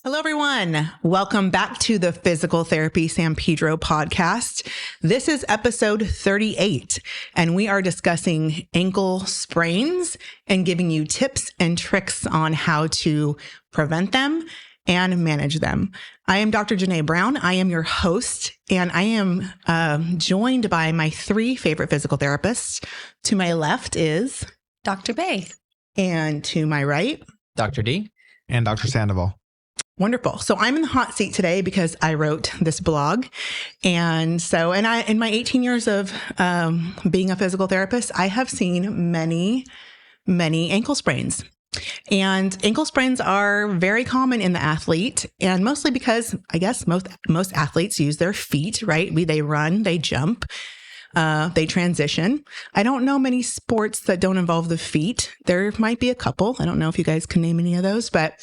Hello, everyone. Welcome back to the Physical Therapy San Pedro podcast. This is episode 38, and we are discussing ankle sprains and giving you tips and tricks on how to prevent them and manage them. I am Dr. Janae Brown. I am your host, and I am joined by my three favorite physical therapists. To my left is Dr. Bay. And to my right, Dr. D. And Dr. Sandoval. Wonderful. So I'm in the hot seat today because I wrote this blog. And in my 18 years of being a physical therapist, I have seen many ankle sprains. And ankle sprains are very common in the athlete, and mostly because I guess most athletes use their feet, right? They run, they jump, they transition. I don't know many sports that don't involve the feet. There might be a couple. I don't know if you guys can name any of those, but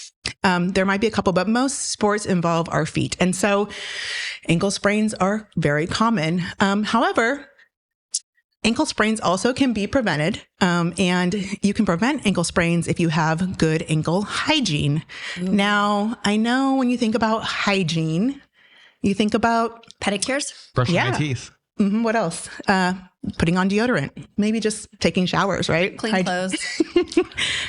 there might be a couple, but most sports involve our feet. And so ankle sprains are very common. However, ankle sprains also can be prevented, and you can prevent ankle sprains if you have good ankle hygiene. Mm-hmm. Now, I know when you think about hygiene, you think about pedicures, brushing my teeth. Mm-hmm. What else? Putting on deodorant, maybe just taking showers, right? Clean clothes.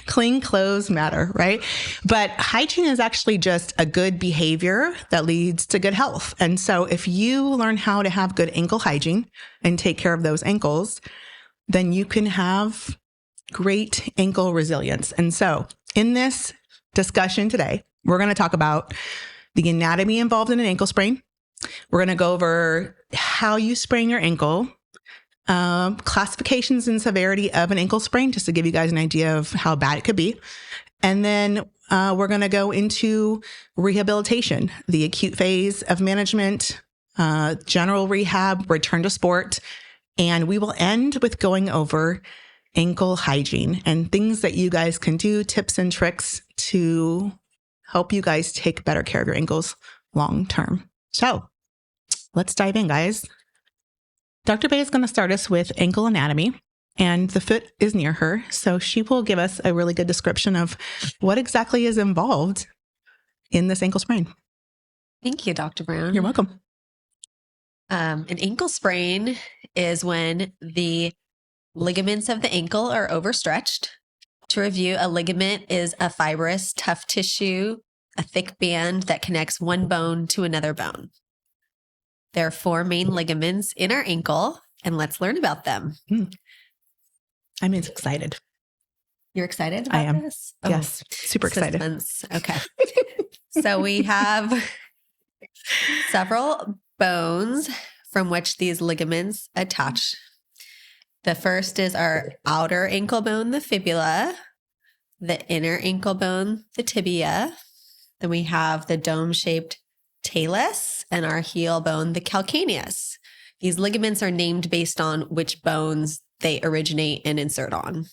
Clean clothes matter, right? But hygiene is actually just a good behavior that leads to good health. And so if you learn how to have good ankle hygiene and take care of those ankles, then you can have great ankle resilience. And so in this discussion today, we're going to talk about the anatomy involved in an ankle sprain. We're going to go over how you sprain your ankle, classifications and severity of an ankle sprain, just to give you guys an idea of how bad it could be. And then we're going to go into rehabilitation, the acute phase of management, general rehab, return to sport. And we will end with going over ankle hygiene and things that you guys can do, tips and tricks to help you guys take better care of your ankles long term. So let's dive in, guys. Dr. Bay is going to start us with ankle anatomy, and the foot is near her. So she will give us a really good description of what exactly is involved in this ankle sprain. Thank you, Dr. Brown. You're welcome. An ankle sprain is when the ligaments of the ankle are overstretched. To review, a ligament is a fibrous, tough tissue, a thick band that connects one bone to another bone. There are four main ligaments in our ankle, and let's learn about them. I'm excited. You're excited about I am. this? Yes. Super excited. Suspense. Okay. So we have several bones from which these ligaments attach. The first is our outer ankle bone, the fibula, the inner ankle bone, the tibia. Then we have the dome-shaped talus and our heel bone, the calcaneus. These ligaments are named based on which bones they originate and insert on.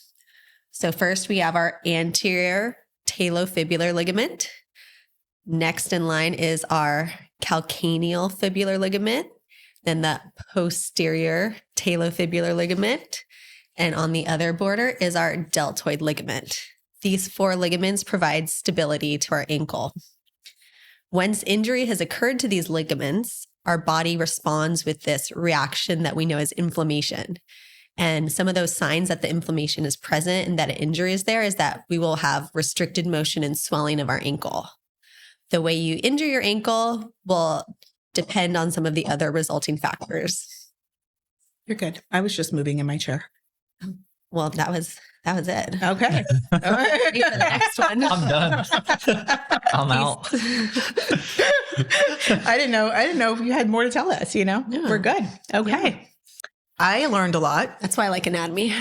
So first we have our anterior talofibular ligament. Next in line is our calcanealfibular ligament, then the posterior talofibular ligament, and on the other border is our deltoid ligament. These four ligaments provide stability to our ankle. Once injury has occurred to these ligaments, our body responds with this reaction that we know as inflammation. And some of those signs that the inflammation is present and that an injury is there is that we will have restricted motion and swelling of our ankle. The way you injure your ankle will depend on some of the other resulting factors. You're good. I was just moving in my chair. Well, that was it. Okay. All right. Ready for the next one. I'm done. I'm out. I didn't know if you had more to tell us, Yeah. We're good. Okay. Yeah. I learned a lot. That's why I like anatomy.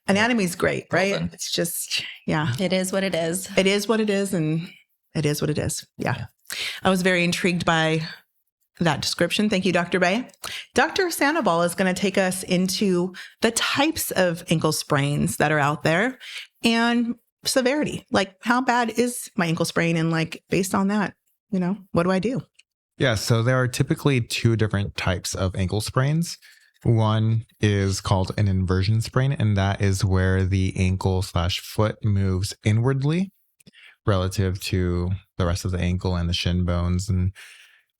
Anatomy is great, right? It's just, yeah. It is what it is. It is what it is, and it is what it is. Yeah. I was very intrigued by that description. Thank you, Dr. Bay. Dr. Sandoval is going to take us into the types of ankle sprains that are out there and severity. Like, how bad is my ankle sprain? And like, based on that, what do I do? Yeah, so there are typically two different types of ankle sprains. One is called an inversion sprain, and that is where the ankle/foot moves inwardly, relative to the rest of the ankle and the shin bones. And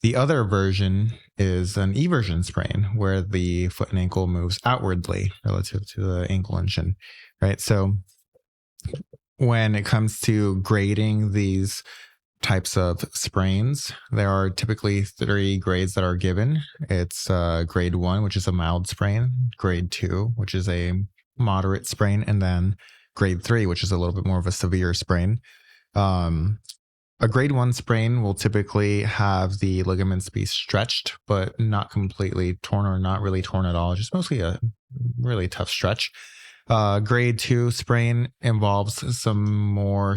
the other version is an eversion sprain, where the foot and ankle moves outwardly relative to the ankle and shin, right? So when it comes to grading these types of sprains, there are typically 3 grades that are given. It's grade 1, which is a mild sprain, grade 2, which is a moderate sprain, and then grade 3, which is a little bit more of a severe sprain. A grade 1 sprain will typically have the ligaments be stretched, but not completely torn or not really torn at all, just mostly a really tough stretch. Grade 2 sprain involves some more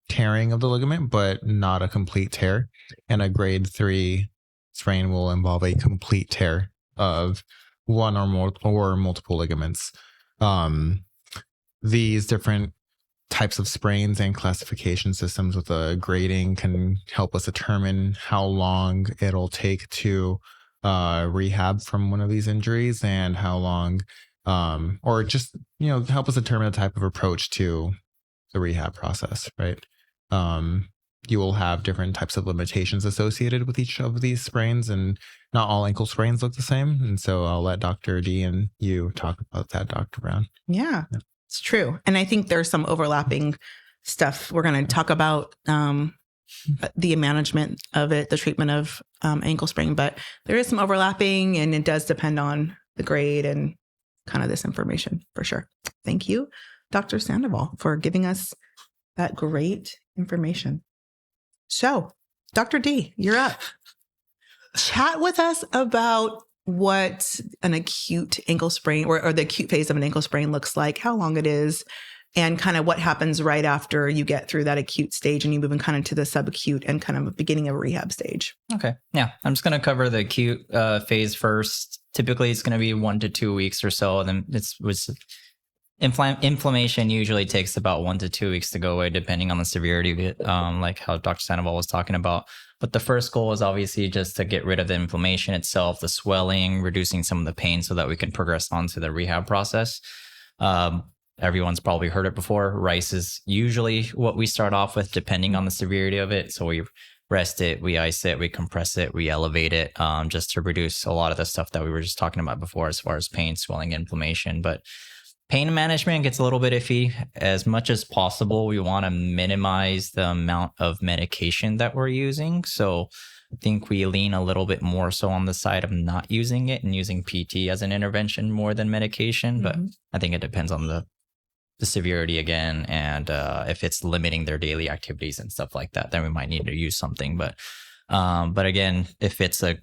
tearing of the ligament, but not a complete tear. And a grade 3 sprain will involve a complete tear of one or multiple ligaments. These different types of sprains and classification systems with a grading can help us determine how long it'll take to rehab from one of these injuries, and how long, or just, help us determine the type of approach to the rehab process, right? You will have different types of limitations associated with each of these sprains, and not all ankle sprains look the same. And so I'll let Dr. D and you talk about that, Dr. Brown. Yeah, it's true. And I think there's some overlapping stuff. We're going to talk about the management of it, the treatment of ankle sprain, but there is some overlapping, and it does depend on the grade and kind of this information for sure. Thank you, Dr. Sandoval, for giving us that great information. So, Dr. D, you're up. Chat with us about what an acute ankle sprain or the acute phase of an ankle sprain looks like, how long it is, and kind of what happens right after you get through that acute stage and you move in kind of to the subacute and kind of beginning of a rehab stage. Okay. Yeah. I'm just going to cover the acute phase first. Typically, it's going to be 1 to 2 weeks or so. And then inflammation usually takes about 1 to 2 weeks to go away, depending on the severity of it, like how Dr. Sandoval was talking about. But the first goal is obviously just to get rid of the inflammation itself, the swelling, reducing some of the pain so that we can progress on to the rehab process. Everyone's probably heard it before. Rice is usually what we start off with, depending on the severity of it. So we rest it, we ice it, we compress it, we elevate it, just to reduce a lot of the stuff that we were just talking about before as far as pain, swelling, inflammation. But pain management gets a little bit iffy. As much as possible, we want to minimize the amount of medication that we're using. So I think we lean a little bit more so on the side of not using it and using PT as an intervention more than medication. But I think it depends on the severity again. And if it's limiting their daily activities and stuff like that, then we might need to use something. But again, if it's a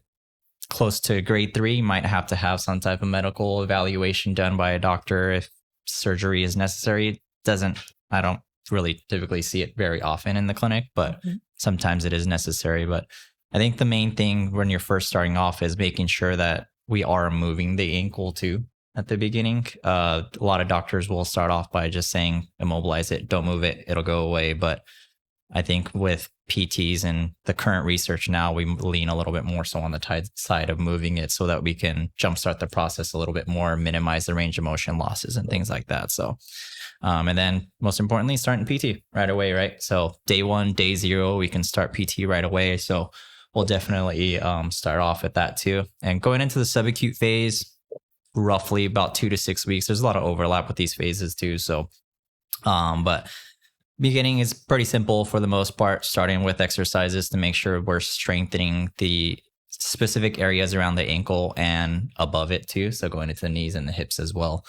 close to grade 3, you might have to have some type of medical evaluation done by a doctor if surgery is necessary. I don't really typically see it very often in the clinic, but sometimes it is necessary. But I think the main thing when you're first starting off is making sure that we are moving the ankle too at the beginning. A lot of doctors will start off by just saying, immobilize it, don't move it, it'll go away. But I think with PTs and the current research now, we lean a little bit more so on the side of moving it so that we can jumpstart the process a little bit more, minimize the range of motion losses and things like that. So, and then most importantly, starting PT right away, right? So day 1, day 0, we can start PT right away. So we'll definitely start off at that too. And going into the subacute phase, roughly about 2 to 6 weeks. There's a lot of overlap with these phases too. So, but beginning is pretty simple for the most part, starting with exercises to make sure we're strengthening the specific areas around the ankle and above it too. So going into the knees and the hips as well.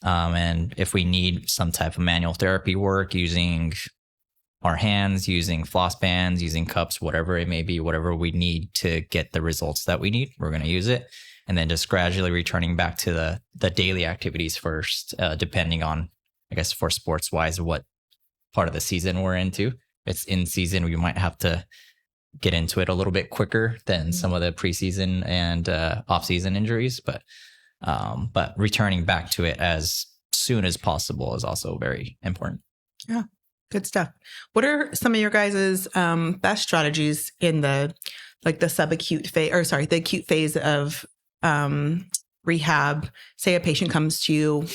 And if we need some type of manual therapy work using our hands, using floss bands, using cups, whatever it may be, whatever we need to get the results that we need, we're going to use it. And then just gradually returning back to the daily activities first, depending on, I guess, for sports wise, what part of the season we're into. If it's in season, we might have to get into it a little bit quicker than some of the preseason and off-season injuries. But returning back to it as soon as possible is also very important. Yeah, good stuff. What are some of your guys' best strategies in the subacute phase, or sorry, the acute phase of rehab? Say a patient comes to you,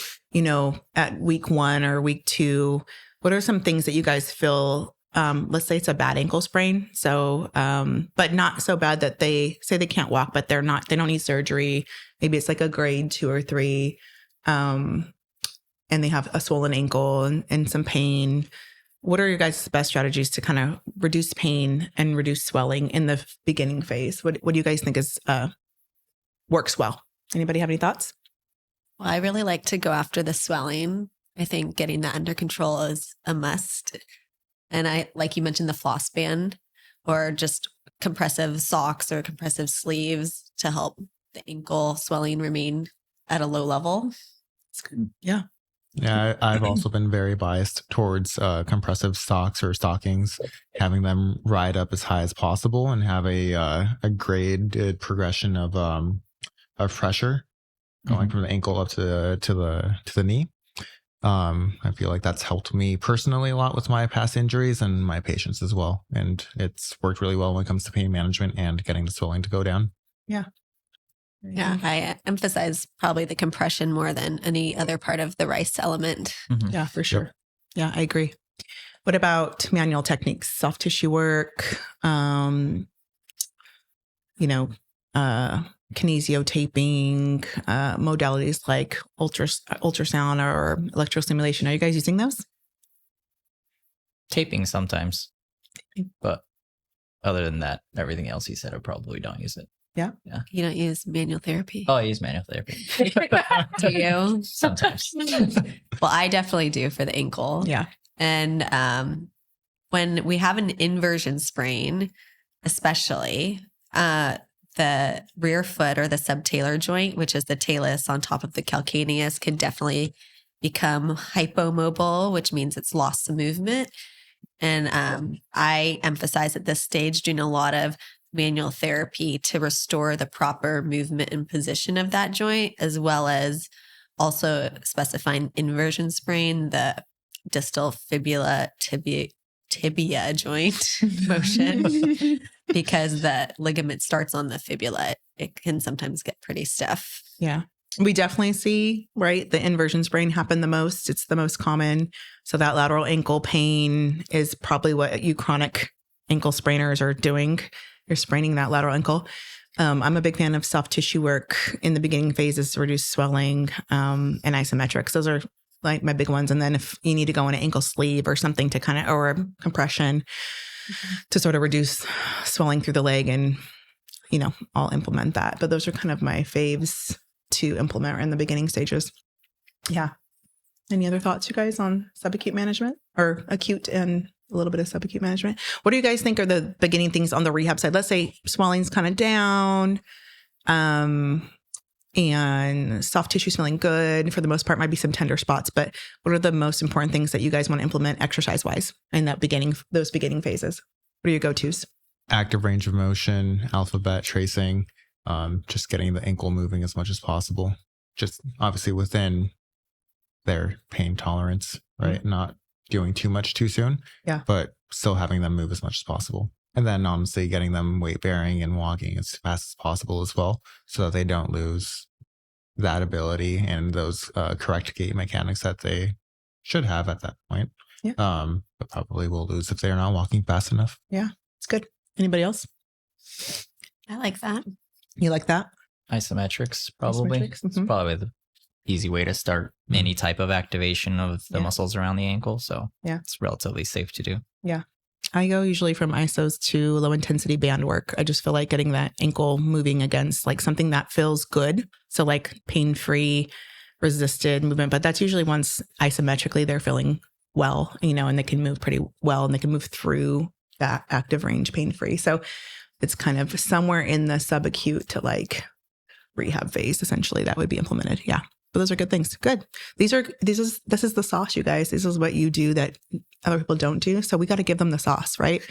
at week 1 or week 2. What are some things that you guys feel, let's say it's a bad ankle sprain. So, but not so bad that they say they can't walk, but they don't need surgery. Maybe it's like a grade 2 or 3. And they have a swollen ankle and some pain. What are your guys' best strategies to kind of reduce pain and reduce swelling in the beginning phase? What do you guys think is works well? Anybody have any thoughts? Well, I really like to go after the swelling. I think getting that under control is a must. And I, like you mentioned, the floss band or just compressive socks or compressive sleeves to help the ankle swelling remain at a low level. That's good. Yeah. Yeah, I've also been very biased towards compressive socks or stockings, having them ride up as high as possible and have a graded progression of pressure going from the ankle up to the knee. I feel like that's helped me personally a lot with my past injuries and my patients as well, and it's worked really well when it comes to pain management and getting the swelling to go down. Yeah. Yeah, I emphasize probably the compression more than any other part of the RICE element. Mm-hmm. Yeah, for sure. Yep. Yeah, I agree. What about manual techniques, soft tissue work, kinesiotaping, modalities like ultrasound or electrostimulation? Are you guys using those? Taping sometimes, but other than that, everything else he said, I probably don't use it. Yeah. You don't use manual therapy? Oh, I use manual therapy. Do you? Sometimes. Well, I definitely do for the ankle. Yeah. And when we have an inversion sprain, especially the rear foot or the subtalar joint, which is the talus on top of the calcaneus, can definitely become hypomobile, which means it's lost some movement. And I emphasize at this stage doing a lot of manual therapy to restore the proper movement and position of that joint, as well as also specifying inversion sprain, the distal fibula tibia joint motion, because the ligament starts on the fibula. It can sometimes get pretty stiff. Yeah. We definitely see, right, the inversion sprain happen the most. It's the most common. So that lateral ankle pain is probably what you chronic ankle sprainers are doing. You're spraining that lateral ankle. I'm a big fan of soft tissue work in the beginning phases to reduce swelling and isometrics. Those are like my big ones. And then if you need to go in an ankle sleeve or something to kind of, or compression to sort of reduce swelling through the leg, and, I'll implement that. But those are kind of my faves to implement in the beginning stages. Yeah. Any other thoughts, you guys, on subacute management or acute and a little bit of subacute management? What do you guys think are the beginning things on the rehab side? Let's say swelling's kind of down, and soft tissue feeling good. For the most part, might be some tender spots, but what are the most important things that you guys want to implement exercise-wise in those beginning phases? What are your go-tos? Active range of motion, alphabet tracing, just getting the ankle moving as much as possible. Just obviously within their pain tolerance, right? Mm-hmm. Not doing too much too soon, but still having them move as much as possible. And then honestly getting them weight bearing and walking as fast as possible as well, so that they don't lose that ability and those correct gait mechanics that they should have at that point. Yeah. But probably will lose if they're not walking fast enough. Yeah, it's good. Anybody else? I like that. You like that? Isometrics, probably. Mm-hmm. It's probably the easy way to start any type of activation of the muscles around the ankle. So it's relatively safe to do. Yeah. I go usually from isos to low intensity band work. I just feel like getting that ankle moving against like something that feels good. So like pain-free, resisted movement. But that's usually once isometrically they're feeling well, and they can move pretty well and they can move through that active range pain-free. So it's kind of somewhere in the subacute to like rehab phase, essentially, that would be implemented. Yeah. But those are good things. Good. This is the sauce, you guys. This is what you do that other people don't do. So we got to give them the sauce, right?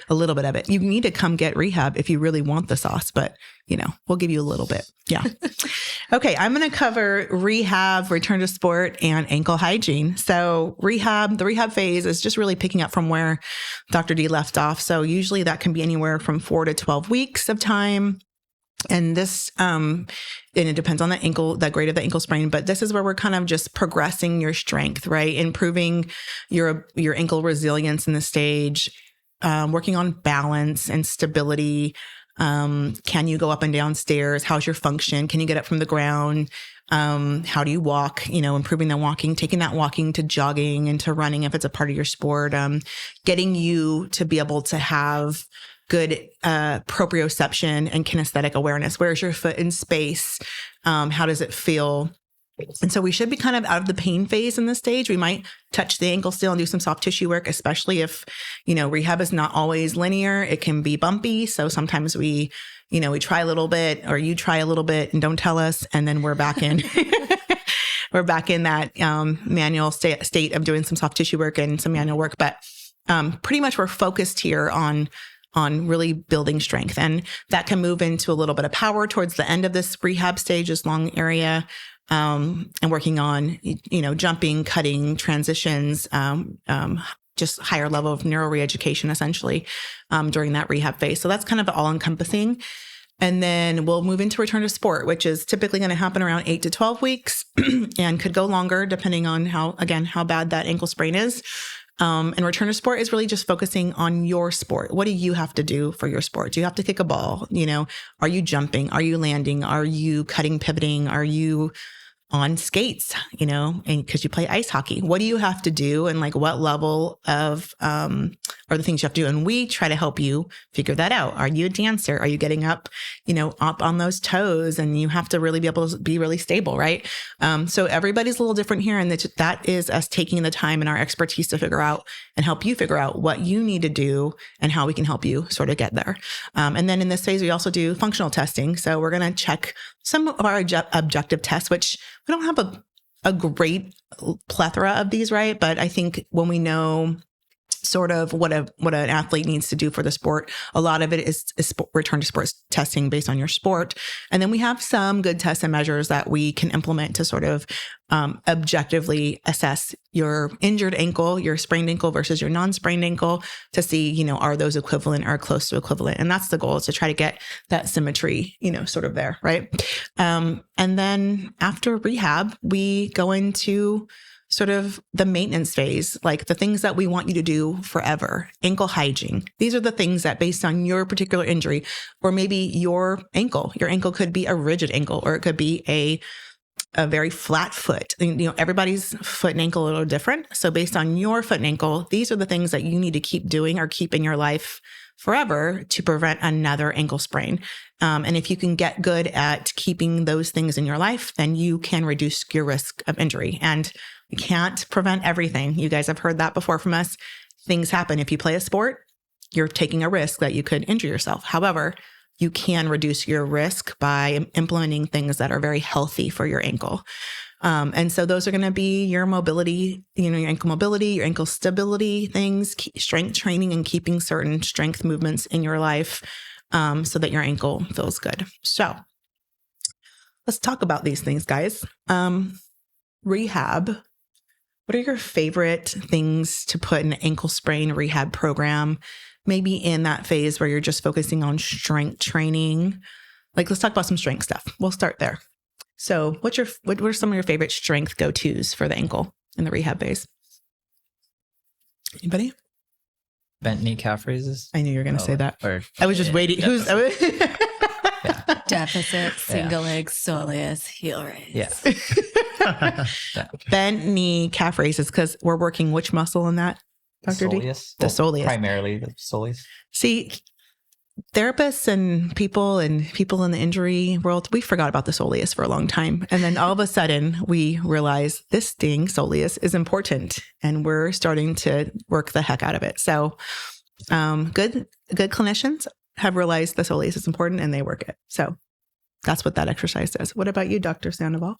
A little bit of it. You need to come get rehab if you really want the sauce, but we'll give you a little bit. Yeah. Okay. I'm going to cover rehab, return to sport, and ankle hygiene. So the rehab phase is just really picking up from where Dr. D left off. So usually that can be anywhere from 4 to 12 weeks of time. And this, and it depends on the grade of the ankle sprain, but this is where we're kind of just progressing your strength, right? Improving your ankle resilience in the stage, working on balance and stability. Can you go up and down stairs? How's your function? Can you get up from the ground? How do you walk? Improving the walking, taking that walking to jogging and to running if it's a part of your sport. Getting you to be able to have good proprioception and kinesthetic awareness. Where's your foot in space? How does it feel? And so we should be kind of out of the pain phase in this stage. We might touch the ankle still and do some soft tissue work, especially if, rehab is not always linear. It can be bumpy. So sometimes we try a little bit, or you try a little bit and don't tell us. And then we're back in, we're back in that manual state of doing some soft tissue work and some manual work. But pretty much we're focused here on really building strength. And that can move into a little bit of power towards the end of this rehab stage, this long area, and working on, jumping, cutting, transitions, just higher level of neuro reeducation, essentially, during that rehab phase. So that's kind of all encompassing. And then we'll move into return to sport, which is typically going to happen around 8 to 12 weeks and could go longer depending on how bad that ankle sprain is. And return to sport is really just focusing on your sport. What do you have to do for your sport? Do you have to kick a ball? Are you jumping? Are you landing? Are you cutting, pivoting? Are you on skates, and because you play ice hockey? What do you have to do? And what level of, are the things you have to do? And we try to help you figure that out. Are you a dancer? Are you getting up, up on those toes? And you have to really be able to be really stable, right? So everybody's a little different here. And that is us taking the time and our expertise to figure out and help you figure out what you need to do and how we can help you sort of get there. And then in this phase, we also do functional testing. So we're going to check some of our objective tests, which we don't have a great plethora of these, right? But I think when we know sort of what an athlete needs to do for the sport, a lot of it is return to sports testing based on your sport. And then we have some good tests and measures that we can implement to sort of objectively assess your injured ankle, your sprained ankle versus your non-sprained ankle to see, are those equivalent or close to equivalent? And that's the goal, is to try to get that symmetry, sort of there, right? And then after rehab, we go into sort of the maintenance phase, like the things that we want you to do forever. Ankle hygiene. These are the things that, based on your particular injury, or maybe your ankle could be a rigid ankle, or it could be a very flat foot. Everybody's foot and ankle are a little different. So based on your foot and ankle, these are the things that you need to keep doing or keep in your life forever to prevent another ankle sprain. And if you can get good at keeping those things in your life, then you can reduce your risk of injury. And you can't prevent everything. You guys have heard that before from us. Things happen. If you play a sport, you're taking a risk that you could injure yourself. However, you can reduce your risk by implementing things that are very healthy for your ankle. And so those are going to be your mobility, your ankle mobility, your ankle stability things, strength training, and keeping certain strength movements in your life so that your ankle feels good. So let's talk about these things, guys. Rehab. What are your favorite things to put in an ankle sprain rehab program? Maybe in that phase where you're just focusing on strength training. Let's talk about some strength stuff. We'll start there. So what are some of your favorite strength go-tos for the ankle in the rehab phase? Anybody? Bent knee calf raises. I knew you were going to say that. Or, I was just waiting. Deficit, single leg, soleus, heel raise. Yeah. Bent knee calf raises, because we're working which muscle in that, Dr. D? Soleus. The soleus. Primarily the soleus. See, therapists and people in the injury world, we forgot about the soleus for a long time. And then all of a sudden we realize this thing, soleus, is important, and we're starting to work the heck out of it. So good clinicians have realized the soleus is important and they work it. So that's what that exercise does. What about you, Dr. Sandoval?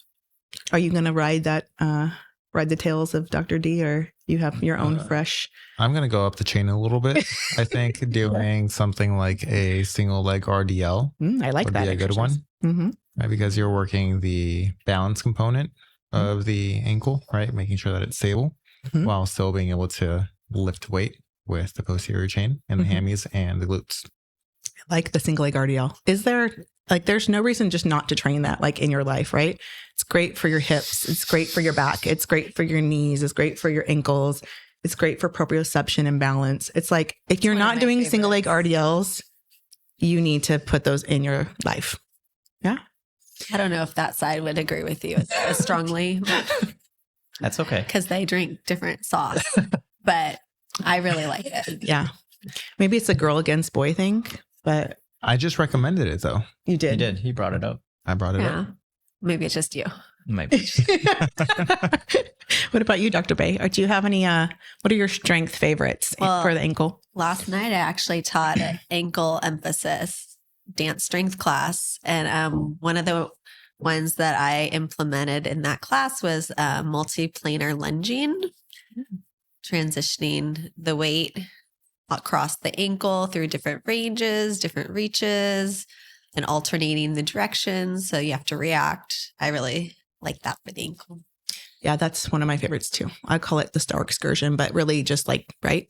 Are you going to ride the tails of Dr. D, or you have your own fresh? I'm going to go up the chain a little bit. I think doing something like a single leg RDL I like would that be a good one. Mm-hmm. Right, because you're working the balance component of the ankle, right? Making sure that it's stable while still being able to lift weight with the posterior chain and the hammies and the glutes. Like the single leg RDL. Is there Like there's no reason just not to train that like in your life, right? It's great for your hips. It's great for your back. It's great for your knees. It's great for your ankles. It's great for proprioception and balance. It's like if you're not doing single leg RDLs, you need to put those in your life. Yeah. I don't know if that side would agree with you as strongly. That's okay. Because they drink different sauce, but I really like it. Yeah. Maybe it's a girl against boy thing, but I just recommended it though. you did. He did. He brought it up. I brought it Yeah. up. Maybe it's just you. Might be. What about you, Dr. Bay? Or do you have any, what are your strength favorites for the ankle? Last night, I actually taught an ankle emphasis dance strength class. And one of the ones that I implemented in that class was multiplanar lunging, transitioning the weight across the ankle through different ranges, different reaches, and alternating the directions. So you have to react. I really like that for the ankle. Yeah, that's one of my favorites too. I call it the star excursion, but really just like, right,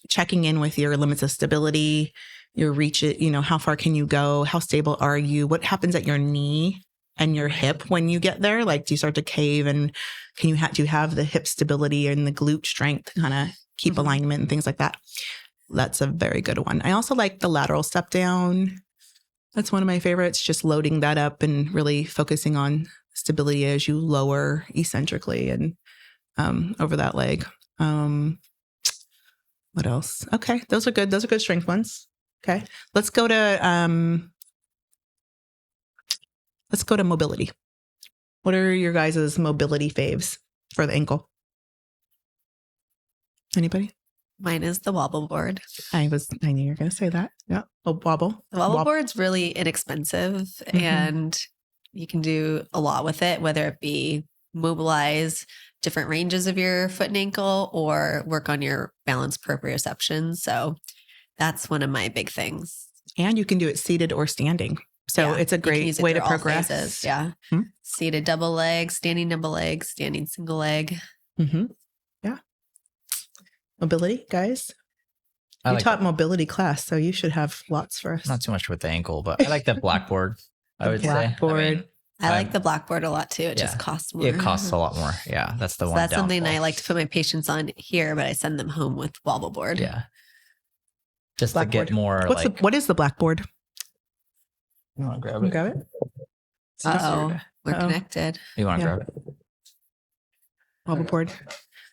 checking in with your limits of stability, your reach, how far can you go? How stable are you? What happens at your knee and your hip when you get there? Like, do you start to cave, and do you have the hip stability and the glute strength to kind of keep alignment and things like that? That's a very good one. I also like the lateral step down. That's one of my favorites, just loading that up and really focusing on stability as you lower eccentrically and over that leg. What else? Okay, those are good. Those are good strength ones. Okay, let's go to mobility. What are your guys' mobility faves for the ankle? Anybody? Mine is the wobble board. I knew you were going to say that. Yeah, wobble. The wobble board's really inexpensive, and you can do a lot with it, whether it be mobilize different ranges of your foot and ankle or work on your balance proprioception. So that's one of my big things. And you can do it seated or standing. So it's a great way to progress. Phases. Yeah. Seated double leg, standing single leg. Mm-hmm. Yeah. Mobility, guys. You like taught that. mobility class, so you should have lots for us. Not too much with the ankle, but I like the blackboard. I would say. Blackboard. I like the blackboard a lot too. It just costs more. It costs a lot more. Yeah, that's the one. That's something downfall. I like to put my patients on here, but I send them home with wobble board. Yeah. Just Blackboard. to get more What is the blackboard? You want to grab You it? grab it? We're connected. You want to Yeah. grab it? Wobble board.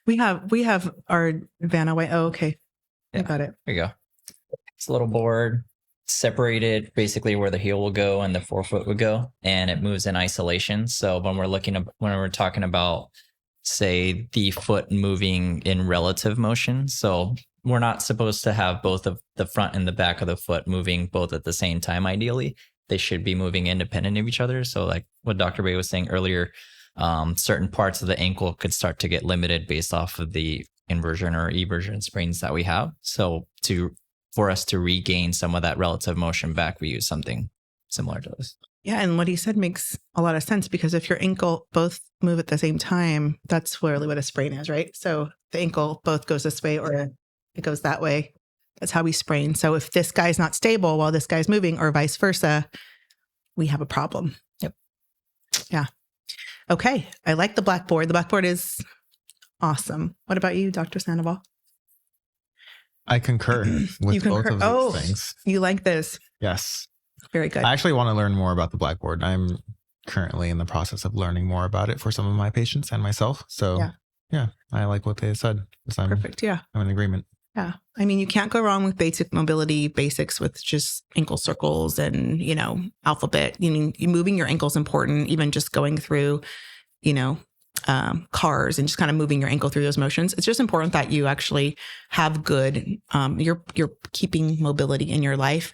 We have our Vanna White. Oh, okay. I Yeah. got it. There you go. It's a little board separated basically where the heel will go and the forefoot would go, and it moves in isolation. So when we're talking about, say, the foot moving in relative motion, so we're not supposed to have both of the front and the back of the foot moving both at the same time. Ideally, they should be moving independent of each other. So like what Dr. Bay was saying earlier, certain parts of the ankle could start to get limited based off of the inversion or eversion sprains that we have. So for us to regain some of that relative motion back, we use something similar to this. Yeah, and what he said makes a lot of sense, because if your ankle both move at the same time, that's really what a sprain is, right? So the ankle both goes this way or it goes that way. That's how we sprain. So if this guy's not stable while this guy's moving, or vice versa, we have a problem. Yep. Yeah. Okay. I like the blackboard. The blackboard is awesome. What about you, Dr. Sandoval? I concur with You both concur? of these things. You like this? Yes. Very good. I actually want to learn more about the blackboard. I'm currently in the process of learning more about it for some of my patients and myself. So yeah, I like what they said. Perfect. Yeah. I'm in agreement. Yeah. I mean, you can't go wrong with basic mobility basics with just ankle circles and, alphabet. You moving your ankle is important, even just going through, cars and just kind of moving your ankle through those motions. It's just important that you actually have good, you're keeping mobility in your life.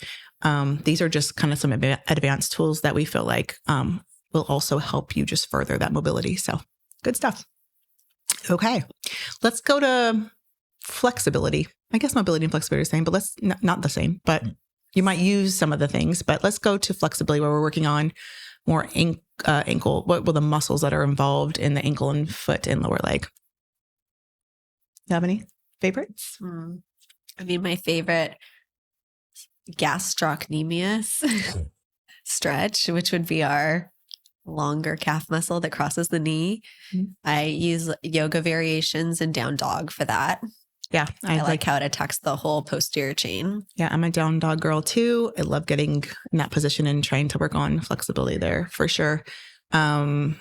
These are just kind of some advanced tools that we feel like will also help you just further that mobility. So good stuff. Okay. Let's go to flexibility. I guess mobility and flexibility are the same, but let's not the same, but you might use some of the things, but let's go to flexibility, where we're working on more ankle, what were the muscles that are involved in the ankle and foot and lower leg. You have any favorites? I mean, my favorite, gastrocnemius. stretch, which would be our longer calf muscle that crosses the knee. Mhm. I use yoga variations and down dog for that. Yeah. I like how it attacks the whole posterior chain. Yeah, I'm a down dog girl too. I love getting in that position and trying to work on flexibility there for sure. Dr.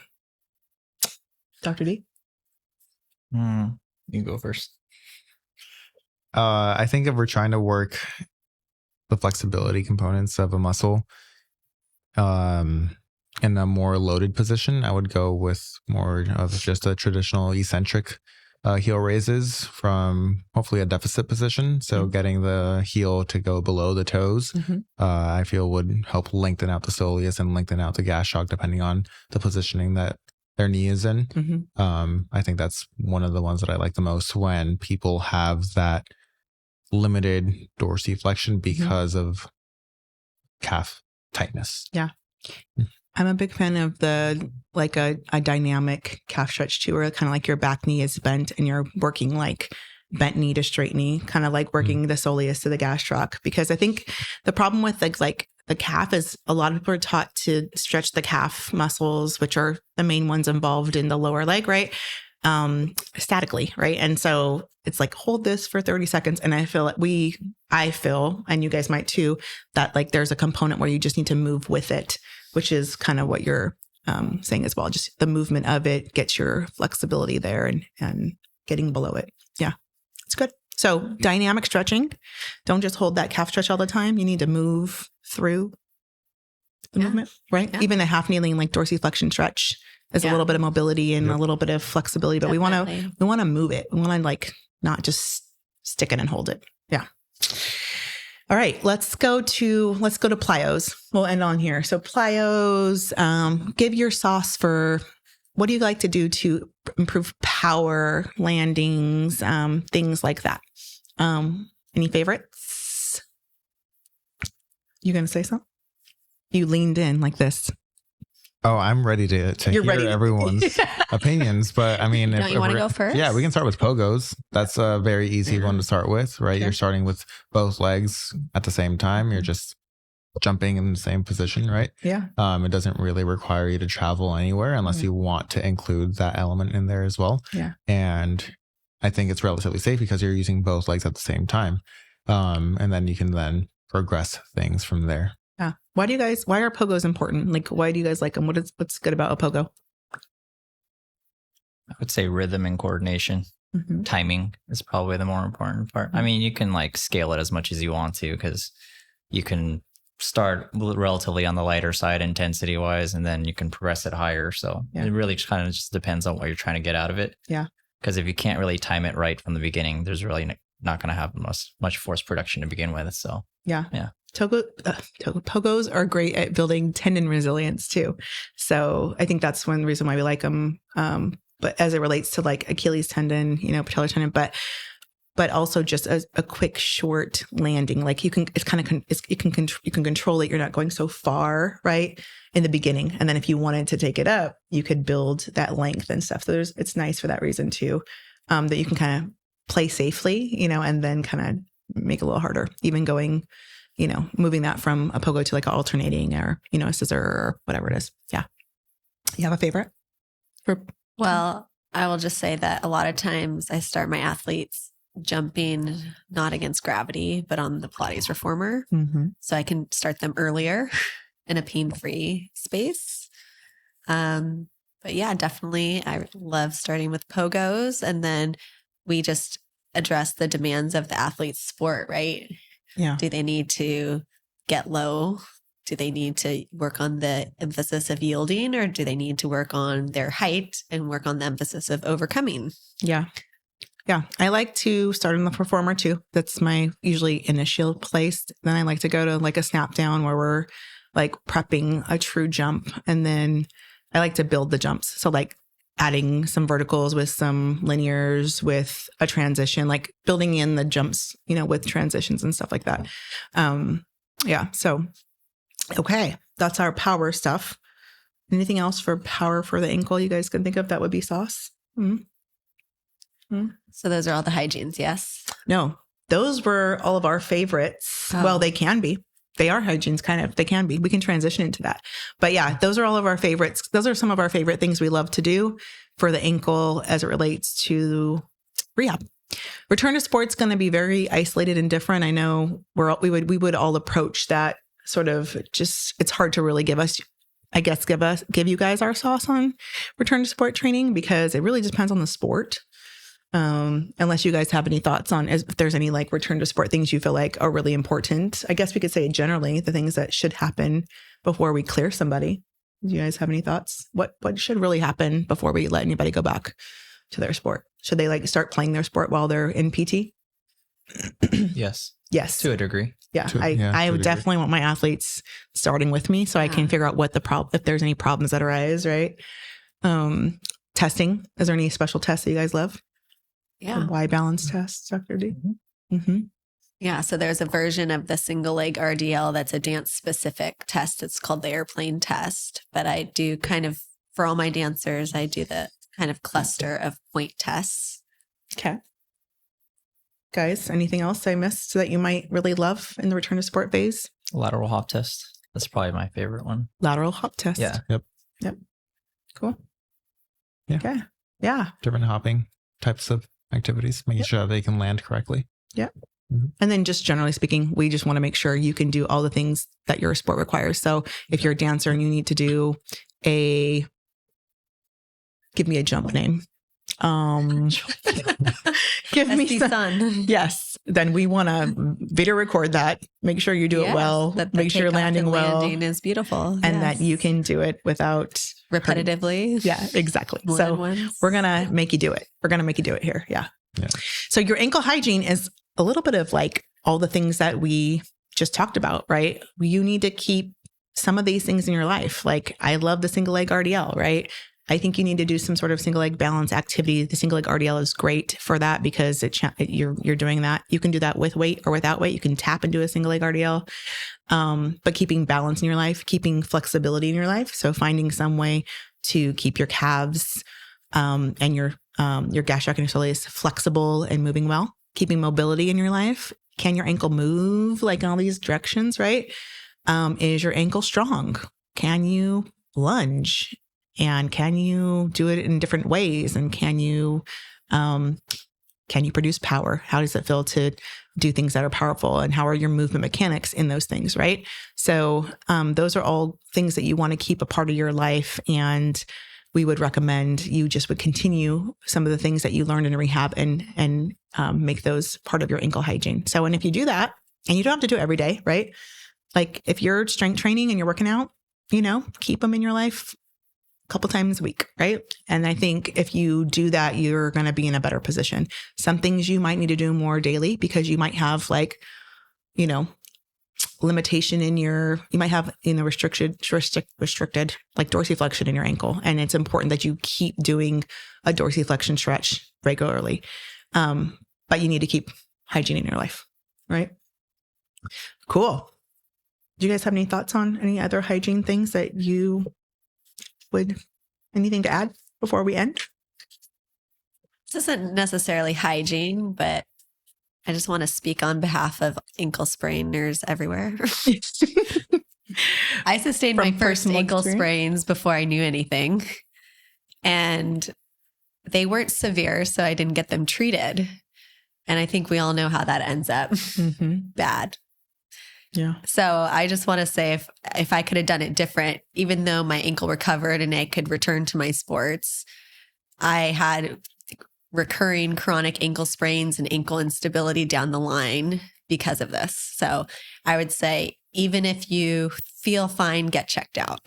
D? You go first. I think if we're trying to work the flexibility components of a muscle in a more loaded position, I would go with more of just a traditional eccentric heel raises from hopefully a deficit position. So getting the heel to go below the toes, I feel would help lengthen out the soleus and lengthen out the gastroc depending on the positioning that their knee is in. I think that's one of the ones that I like the most when people have that limited dorsiflexion because of calf tightness. Yeah. I'm a big fan of the like a dynamic calf stretch too, where kind of like your back knee is bent and you're working like bent knee to straight knee, kind of like working the soleus to the gastroc. Because I think the problem with like the calf is a lot of people are taught to stretch the calf muscles, which are the main ones involved in the lower leg, right? Statically, right? And so it's like, hold this for 30 seconds. And I feel and you guys might too, that like there's a component where you just need to move with it, which is kind of what you're saying as well. Just the movement of it gets your flexibility there and getting below it. Yeah, it's good. So dynamic stretching, don't just hold that calf stretch all the time. You need to move through the movement, right? Yeah. Even a half kneeling like dorsiflexion stretch is a little bit of mobility and a little bit of flexibility, but we want to move it. We want to like not just stick it and hold it. Yeah. All right, let's go to plyos. We'll end on here. So plyos, give your sauce for what do you like to do to improve power, landings, things like that. Any favorites? You gonna say something? You leaned in like this. Oh, I'm ready to hear everyone's opinions. But I mean, don't you want to go first? Yeah, we can start with pogos. That's a very easy one to start with, right? Sure. You're starting with both legs at the same time. You're just jumping in the same position, right? Yeah. It doesn't really require you to travel anywhere unless you want to include that element in there as well. Yeah. And I think it's relatively safe because you're using both legs at the same time. And then you can then progress things from there. Yeah. Why are pogos important? Like, why do you guys like them? What's good about a pogo? I would say rhythm and coordination. Timing is probably the more important part. I mean, you can like scale it as much as you want to because you can start relatively on the lighter side intensity wise, and then you can progress it higher. So it really kind of just depends on what you're trying to get out of it. Yeah. Because if you can't really time it right from the beginning, there's really not going to have much force production to begin with. So yeah. Pogos are great at building tendon resilience too. So I think that's one reason why we like them. But as it relates to like Achilles tendon, patellar tendon, but also just a quick short landing. Like you can control it. You're not going so far, right? In the beginning. And then if you wanted to take it up, you could build that length and stuff. So it's nice for that reason too, that you can kind of play safely, and then kind of make it a little harder, even going, moving that from a pogo to like an alternating or, a scissor or whatever it is. Yeah. You have a favorite? Well, I will just say that a lot of times I start my athletes jumping not against gravity, but on the Pilates reformer. So I can start them earlier in a pain-free space. But yeah, definitely. I love starting with pogos, and then we just address the demands of the athlete's sport, right? Yeah. Do they need to get low? Do they need to work on the emphasis of yielding, or do they need to work on their height and work on the emphasis of overcoming? Yeah. Yeah. I like to start in the performer too. That's my usually initial place. Then I like to go to like a snap down where we're like prepping a true jump. And then I like to build the jumps. So like adding some verticals with some linears with a transition, like building in the jumps, with transitions and stuff like that. Yeah. So, okay. That's our power stuff. Anything else for power for the ankle you guys can think of that would be sauce? So those are all the hygienes, yes? No, those were all of our favorites. Oh. Well, they can be. They are hygienes, kind of. They can be. We can transition into that. But yeah, those are all of our favorites. Those are some of our favorite things we love to do for the ankle as it relates to rehab. Return to sport's going to be very isolated and different. I know we would all approach that sort of just, it's hard to really give you guys our sauce on return to sport training because it really just depends on the sport. Unless you guys have any thoughts on if there's any like return to sport things you feel like are really important. I guess we could say generally the things that should happen before we clear somebody. Do you guys have any thoughts? What should really happen before we let anybody go back to their sport? Should they like start playing their sport while they're in PT? Yes. Yes. To a degree. Yeah. I would definitely want my athletes starting with me so I can figure out what if there's any problems that arise, right? Testing. Is there any special tests that you guys love? Yeah. Y balance tests, Dr. D? Mm-hmm. Yeah. So there's a version of the single leg RDL that's a dance specific test. It's called the airplane test. But I do for all my dancers, I do the kind of cluster of point tests. Okay. Guys, anything else I missed that you might really love in the return to sport phase? Lateral hop test. That's probably my favorite one. Lateral hop test. Yeah. Yep. Cool. Yeah. Okay. Yeah. Different hopping types of activities, making sure they can land correctly. Yeah. Mm-hmm. And then just generally speaking, we just want to make sure you can do all the things that your sport requires. So if you're a dancer and you need to do give me a jump name. Give me some. Yes. Then we want to video record that. Make sure you do it well. Make sure you're landing well. Landing is beautiful. And that you can do it without repetitively. Yeah, exactly. So we're going to make you do it. We're going to make you do it here. Yeah. So your ankle hygiene is a little bit of like all the things that we just talked about, right? You need to keep some of these things in your life. Like I love the single leg RDL, right? I think you need to do some sort of single leg balance activity. The single leg RDL is great for that because you're doing that. You can do that with weight or without weight. You can tap into a single leg RDL, but keeping balance in your life, keeping flexibility in your life. So finding some way to keep your calves and your gastroc and your soleus flexible and moving well. Keeping mobility in your life. Can your ankle move like in all these directions? Right? Is your ankle strong? Can you lunge? And can you do it in different ways? And can you produce power? How does it feel to do things that are powerful? And how are your movement mechanics in those things, right? So those are all things that you want to keep a part of your life. And we would recommend you just would continue some of the things that you learned in rehab and make those part of your ankle hygiene. So, and if you do that, and you don't have to do it every day, right? Like if you're strength training and you're working out, keep them in your life couple times a week, right? And I think if you do that, you're going to be in a better position. Some things you might need to do more daily because you might have limitation in you might have, restricted like dorsiflexion in your ankle. And it's important that you keep doing a dorsiflexion stretch regularly. But you need to keep hygiene in your life, right? Cool. Do you guys have any thoughts on any other hygiene things that you anything to add before we end? This isn't necessarily hygiene, but I just want to speak on behalf of ankle sprainers everywhere. I sustained my first ankle sprains before I knew anything, and they weren't severe, so I didn't get them treated. And I think we all know how that ends up bad. Yeah. So I just want to say if I could have done it different, even though my ankle recovered and I could return to my sports, I had recurring chronic ankle sprains and ankle instability down the line because of this. So I would say, even if you feel fine, get checked out.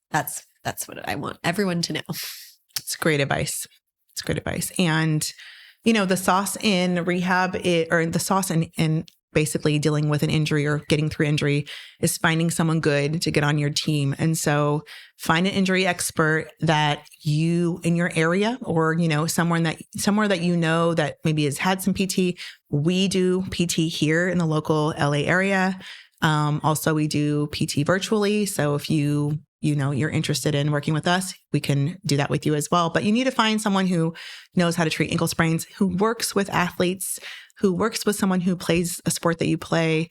That's what I want everyone to know. It's great advice. It's great advice. And, the sauce in rehab or the sauce in basically dealing with an injury or getting through injury is finding someone good to get on your team. And so find an injury expert that you in your area or, somewhere that maybe has had some PT. We do PT here in the local LA area. Also we do PT virtually. So if you're interested in working with us, we can do that with you as well. But you need to find someone who knows how to treat ankle sprains, who works with athletes, who works with someone who plays a sport that you play,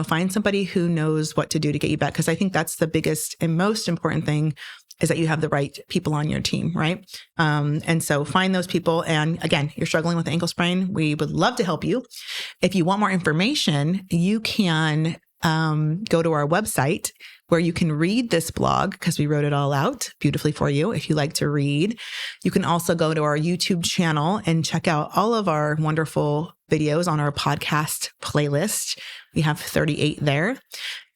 find somebody who knows what to do to get you back. Because I think that's the biggest and most important thing, is that you have the right people on your team, right? And so find those people. And again, you're struggling with ankle sprain, we would love to help you. If you want more information, you can go to our website where you can read this blog, because we wrote it all out beautifully for you if you like to read. You can also go to our YouTube channel and check out all of our wonderful videos on our podcast playlist. We have 38 there.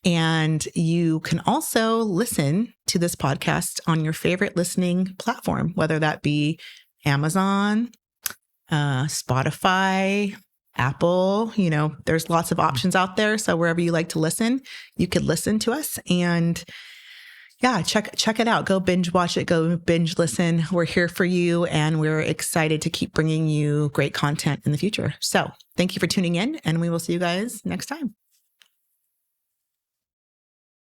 And you can also listen to this podcast on your favorite listening platform, whether that be Amazon, Spotify, Apple. There's lots of options out there. So wherever you like to listen, you could listen to us. And yeah, check it out. Go binge watch it. Go binge listen. We're here for you, and we're excited to keep bringing you great content in the future. So thank you for tuning in, and we will see you guys next time.